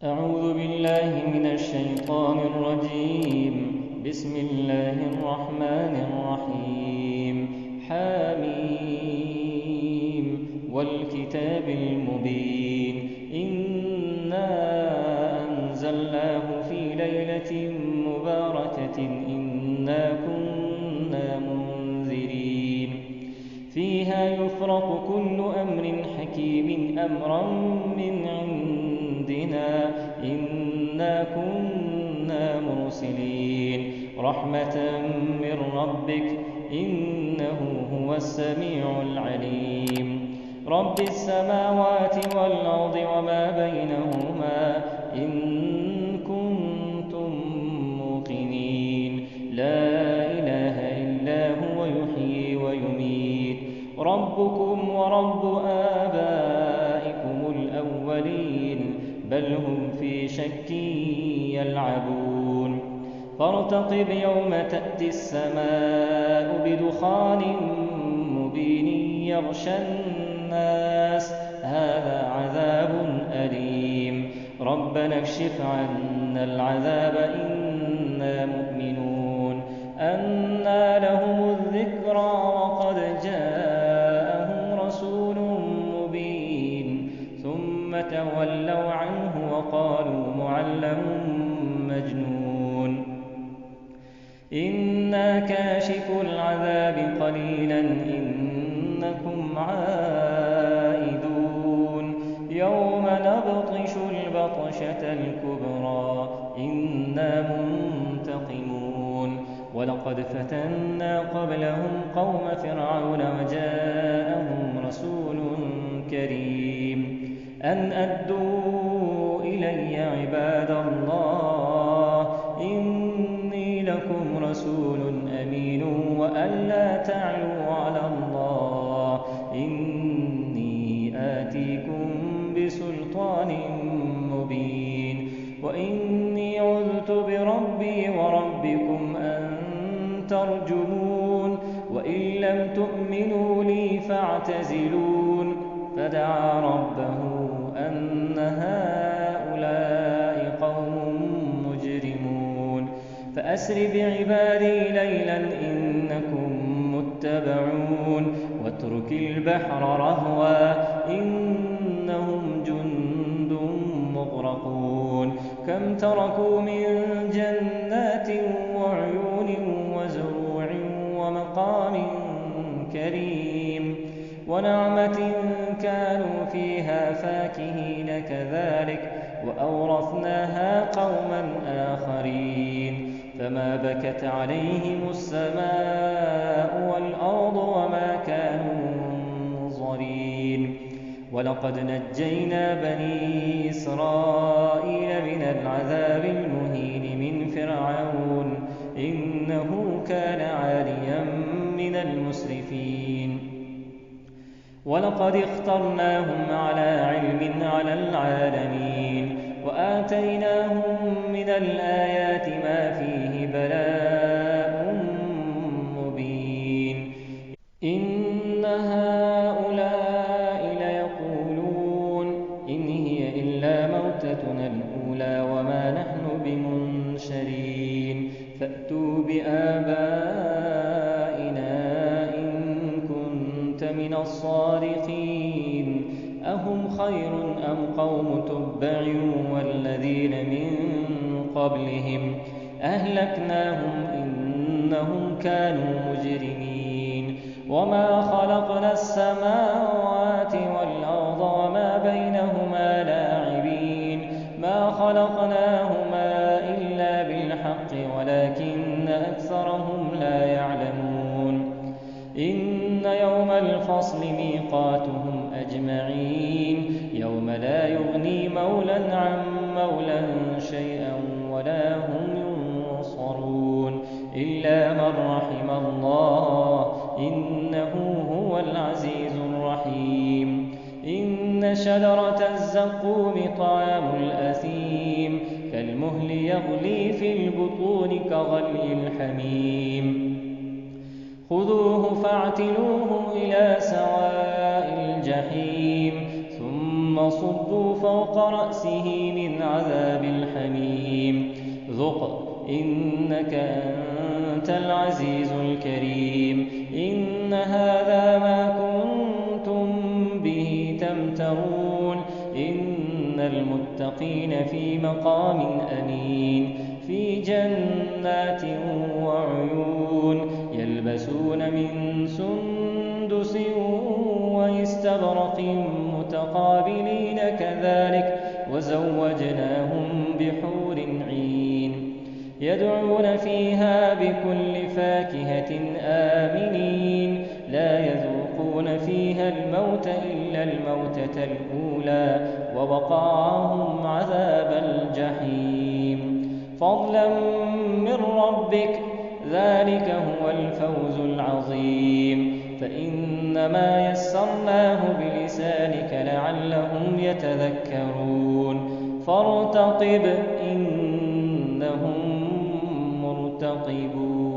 أعوذ بالله من الشيطان الرجيم. بسم الله الرحمن الرحيم. حميم والكتاب المبين. إنا أنزلناه في ليلة مباركة إنا كنا منذرين فيها يفرق كل أمر حكيم أمرا من عندنا إنا كنا مرسلين رحمة من ربك إنه هو السميع العليم. رب السماوات والأرض وما بينهما إن كنتم موقنين لا إله إلا هو يحيي ويميت ربكم ورب آبائكم الأولين بل هم في شك يلعبون. فارتقب يوم تأتي السماء بدخان مبين يغشى الناس هذا عذاب أليم ربنا اكشف عنا العذاب إنا مؤمنون. أنى لهم الذكرى وقد جاءهم رسول مبين ثم تولوا عنه وقالوا معلم مجنون. إنا كاشف العذاب قليلا إنكم عائدون يوم نبطش البطشة الكبرى إنا منتقمون. ولقد فتنا قبلهم قوم فرعون وجاءهم رسول كريم أن أدوا إلي عباد الله إني لكم رسول أمين وأن لا تعلوا على الله إني آتيكم بسلطان مبين. وإني عذت بربي وربكم أن ترجمون وإن لم تؤمنوا لي فاعتزلون. فدعا ربه أن هؤلاء قوم مجرمون فأسر بعبادي ليلا إنكم متبعون واترك البحر رهوا إنهم جند مغرقون. كم تركوا من جنات وعيون وزروع ومقام كريم ونعمة كانوا فيها فاكهين كذلك وأورثناها قوما آخرين. فما بكت عليهم السماء والأرض وما كانوا منظرين. ولقد نجينا بني إسرائيل من العذاب المهين من فرعون إنه كان عاليا من المسرفين. ولقد اخترناهم على علم على العالمين وآتيناهم من الآيات ما فيه بلاء مبين. إن هؤلاء ليقولون إن هي إلا موتتنا الأولى وما نحن بمنشرين فأتوا بآبائنا من الصادقين أهم خير أم قوم تبع والذين من قبلهم أهلكناهم إنهم كانوا مجرمين. وما خلقنا السماوات والأرض وما بينهما لاعبين ما خلقناهما إلا بالحق ولكن أكثرهم لا يعلمون. إن يوم الفصل ميقاتهم أجمعين يوم لا يغني مولى عن مولى شيئا ولا هم ينصرون إلا من رحم الله إنه هو العزيز الرحيم. إن شجرة الزقوم طعام الأثيم كالمهل يغلي في البطون كغلي الحميم خذوه فاعتلوه إلى سواء الجحيم ثم ثم صبوا فوق رأسه من عذاب الحميم ذق إنك أنت العزيز الكريم إن هذا ما كنتم به تمترون إن المتقين في مقام أمين في جنات وعيون يلبسون من سندس واستبرق متقابلين كذلك وزوجناهم بحور عين يدعون فيها بكل فاكهة آمنين لا يذوقون فيها الموت إلا الموتة الأولى ووقاهم عذاب الجحيم فضلا من ربك ذلك هو الفوز العظيم فإنما يسرناه بلسانك لعلهم يتذكرون فارتقب إنهم مرتقبون